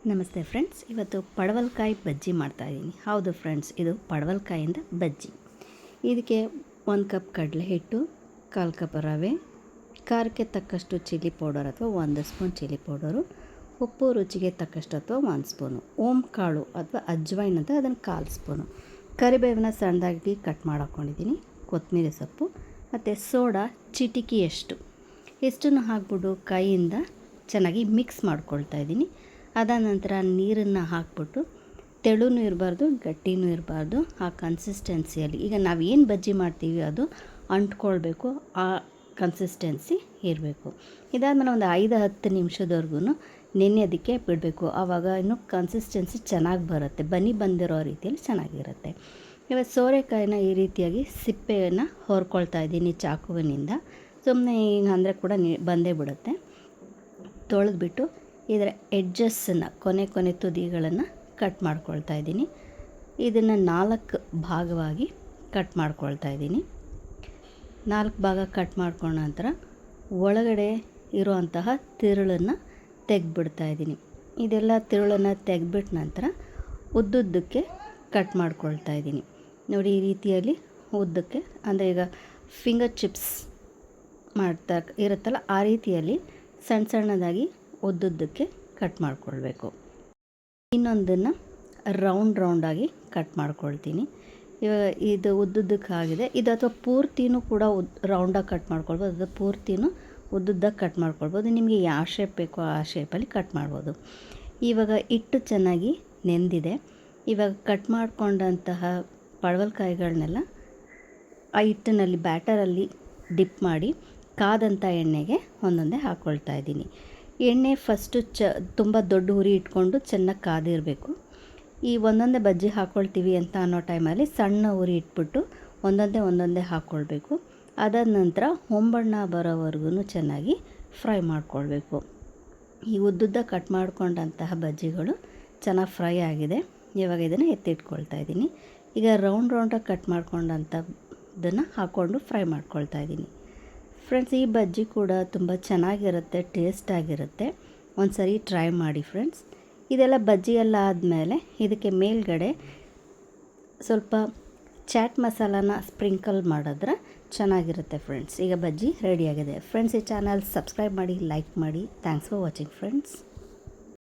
ನಮಸ್ತೆ ಫ್ರೆಂಡ್ಸ್, ಇವತ್ತು ಪಡವಲಕಾಯಿ ಬಜ್ಜಿ ಮಾಡ್ತಾಯಿದ್ದೀನಿ. ಹೌದು ಫ್ರೆಂಡ್ಸ್, ಇದು ಪಡವಲಕಾಯಿಂದ ಬಜ್ಜಿ. ಇದಕ್ಕೆ 1 ಕಪ್ ಕಡಲೆ ಹಿಟ್ಟು, 1/4 ಕಪ್ ರವೆ, ಖಾರಕ್ಕೆ ತಕ್ಕಷ್ಟು ಚಿಲ್ಲಿ ಪೌಡರ್ ಅಥವಾ 1 ಸ್ಪೂನ್ ಚಿಲ್ಲಿ ಪೌಡರು, ಉಪ್ಪು ರುಚಿಗೆ ತಕ್ಕಷ್ಟು ಅಥವಾ 1 ಸ್ಪೂನು, ಓಂ ಕಾಳು ಅಥವಾ ಅಜ್ವೈನ್ ಅಂತ ಅದನ್ನು 1/4 ಸ್ಪೂನು, ಕರಿಬೇವನ್ನ ಸಣ್ಣದಾಗಿ ಕಟ್ ಮಾಡಿ ಹಾಕ್ಕೊಂಡಿದ್ದೀನಿ, ಕೊತ್ತಂಬರಿ ಸೊಪ್ಪು ಮತ್ತು ಸೋಡಾ ಚಿಟಿಕೆಯಷ್ಟು ಇಷ್ಟನ್ನು ಹಾಕ್ಬಿಟ್ಟು ಕೈಯಿಂದ ಚೆನ್ನಾಗಿ ಮಿಕ್ಸ್ ಮಾಡ್ಕೊಳ್ತಾ ಇದ್ದೀನಿ. ಅದಾದ ನಂತರ ನೀರನ್ನು ಹಾಕ್ಬಿಟ್ಟು ತೆಳುನೂ ಇರಬಾರ್ದು, ಗಟ್ಟಿನೂ ಇರಬಾರ್ದು, ಆ ಕನ್ಸಿಸ್ಟೆನ್ಸಿಯಲ್ಲಿ ಈಗ ನಾವು ಏನು ಬಜ್ಜಿ ಮಾಡ್ತೀವಿ ಅದು ಅಂಟ್ಕೊಳ್ಬೇಕು, ಆ ಕನ್ಸಿಸ್ಟೆನ್ಸಿ ಇರಬೇಕು. ಇದಾದಮೇಲೆ ಒಂದು 5-10 ನಿಮಿಷದವರೆಗೂ ನೆನೆಯೋದಕ್ಕೆ ಬಿಡಬೇಕು. ಆವಾಗ ಇನ್ನೂ ಕನ್ಸಿಸ್ಟೆನ್ಸಿ ಚೆನ್ನಾಗಿ ಬರುತ್ತೆ, ಬನಿ ಬಂದಿರೋ ರೀತಿಯಲ್ಲಿ ಚೆನ್ನಾಗಿರುತ್ತೆ. ಇವಾಗ ಸೋರೆಕಾಯಿನ ಈ ರೀತಿಯಾಗಿ ಸಿಪ್ಪೆಯನ್ನು ಹೊರ್ಕೊಳ್ತಾ ಇದ್ದೀನಿ ಚಾಕುವಿನಿಂದ. ಸುಮ್ಮನೆ ಹಿಂಗೆ ಅಂದರೆ ಕೂಡ ಬಂದೇ ಬಿಡುತ್ತೆ. ತೊಳೆದ್ಬಿಟ್ಟು ಇದರ ಎಡ್ಜಸ್ಸನ್ನು ಕೊನೆ ತುದಿಗಳನ್ನು ಕಟ್ ಮಾಡ್ಕೊಳ್ತಾ ಇದ್ದೀನಿ. ಇದನ್ನು 4 ಭಾಗವಾಗಿ ಕಟ್ ಮಾಡ್ಕೊಳ್ತಾ ಇದ್ದೀನಿ. 4 ಭಾಗ ಕಟ್ ಮಾಡ್ಕೊಂಡ ನಂತರ ಒಳಗಡೆ ಇರುವಂತಹ ತಿರುಳನ್ನು ತೆಗೆದ್ಬಿಡ್ತಾ ಇದ್ದೀನಿ. ಇದೆಲ್ಲ ತಿರುಳನ್ನು ತೆಗೆದ್ಬಿಟ್ಟ ನಂತರ ಉದ್ದುದ್ದಕ್ಕೆ ಕಟ್ ಮಾಡ್ಕೊಳ್ತಾ ಇದ್ದೀನಿ. ನೋಡಿ, ಈ ರೀತಿಯಲ್ಲಿ ಉದ್ದಕ್ಕೆ, ಅಂದರೆ ಈಗ ಫಿಂಗರ್ ಚಿಪ್ಸ್ ಮಾಡ್ತಾ ಇರುತ್ತಲ್ಲ ಆ ರೀತಿಯಲ್ಲಿ ಸಣ್ಣದಾಗಿ ಉದ್ದುದ್ದಕ್ಕೆ ಕಟ್ ಮಾಡ್ಕೊಳ್ಬೇಕು. ಇನ್ನೊಂದನ್ನು ರೌಂಡಾಗಿ ಕಟ್ ಮಾಡ್ಕೊಳ್ತೀನಿ. ಇವಾಗ ಇದು ಉದ್ದುದ್ದಕ್ಕಾಗಿದೆ. ಇದು ಅಥವಾ ಪೂರ್ತಿನೂ ಕೂಡ ರೌಂಡಾಗಿ ಕಟ್ ಮಾಡ್ಕೊಳ್ಬೋದು, ಅಥವಾ ಪೂರ್ತಿನೂ ಉದ್ದುದ್ದಕ್ಕೆ ಕಟ್ ಮಾಡ್ಕೊಳ್ಬೋದು. ನಿಮಗೆ ಯಾವ ಶೇಪ್ ಬೇಕೋ ಆ ಶೇಪಲ್ಲಿ ಕಟ್ ಮಾಡ್ಬೋದು. ಇವಾಗ ಹಿಟ್ಟು ಚೆನ್ನಾಗಿ ನೆಂದಿದೆ. ಇವಾಗ ಕಟ್ ಮಾಡ್ಕೊಂಡಂತಹ ಪಡವಲಕಾಯಿಗಳನ್ನೆಲ್ಲ ಆ ಹಿಟ್ಟಿನಲ್ಲಿ ಬ್ಯಾಟರಲ್ಲಿ ಡಿಪ್ ಮಾಡಿ ಕಾದಂಥ ಎಣ್ಣೆಗೆ ಒಂದೊಂದೇ ಹಾಕ್ಕೊಳ್ತಾ ಇದ್ದೀನಿ. ಎಣ್ಣೆ ಫಸ್ಟು ತುಂಬ ದೊಡ್ಡ ಉರಿ ಇಟ್ಕೊಂಡು ಚೆನ್ನಾಗಿ ಕಾದಿರಬೇಕು. ಈ ಒಂದೊಂದೇ ಬಜ್ಜಿ ಹಾಕ್ಕೊಳ್ತೀವಿ ಅಂತ ಅನ್ನೋ ಟೈಮಲ್ಲಿ ಸಣ್ಣ ಉರಿ ಇಟ್ಬಿಟ್ಟು ಒಂದೊಂದೇ ಹಾಕ್ಕೊಳ್ಬೇಕು. ಅದಾದ ನಂತರ ಹೊಂಬಣ್ಣ ಬರೋವರೆಗೂ ಚೆನ್ನಾಗಿ ಫ್ರೈ ಮಾಡ್ಕೊಳ್ಬೇಕು. ಈ ಉದ್ದುದ್ದ ಕಟ್ ಮಾಡ್ಕೊಂಡಂತಹ ಬಜ್ಜಿಗಳು ಚೆನ್ನಾಗಿ ಫ್ರೈ ಆಗಿದೆ. ಇವಾಗ ಇದನ್ನು ಎತ್ತಿಟ್ಕೊಳ್ತಾ ಇದ್ದೀನಿ. ಈಗ ರೌಂಡಾಗಿ ಕಟ್ ಮಾಡ್ಕೊಂಡಂಥದ್ದನ್ನು ಹಾಕ್ಕೊಂಡು ಫ್ರೈ ಮಾಡ್ಕೊಳ್ತಾ ಇದ್ದೀನಿ. ಫ್ರೆಂಡ್ಸ್, ಈ ಬಜ್ಜಿ ಕೂಡ ತುಂಬ ಚೆನ್ನಾಗಿರುತ್ತೆ, ಟೇಸ್ಟಾಗಿರುತ್ತೆ. ಒಂದು ಸರಿ ಟ್ರೈ ಮಾಡಿ ಫ್ರೆಂಡ್ಸ್. ಇದೆಲ್ಲ ಬಜ್ಜಿ ಎಲ್ಲ ಆದಮೇಲೆ ಇದಕ್ಕೆ ಮೇಲ್ಗಡೆ ಸ್ವಲ್ಪ ಚಾಟ್ ಮಸಾಲಾನ ಸ್ಪ್ರಿಂಕಲ್ ಮಾಡಿದ್ರೆ ಚೆನ್ನಾಗಿರುತ್ತೆ ಫ್ರೆಂಡ್ಸ್. ಈಗ ಬಜ್ಜಿ ರೆಡಿಯಾಗಿದೆ ಫ್ರೆಂಡ್ಸ್. ಈ ಚಾನಲ್ ಸಬ್ಸ್ಕ್ರೈಬ್ ಮಾಡಿ, ಲೈಕ್ ಮಾಡಿ. Thanks for watching friends.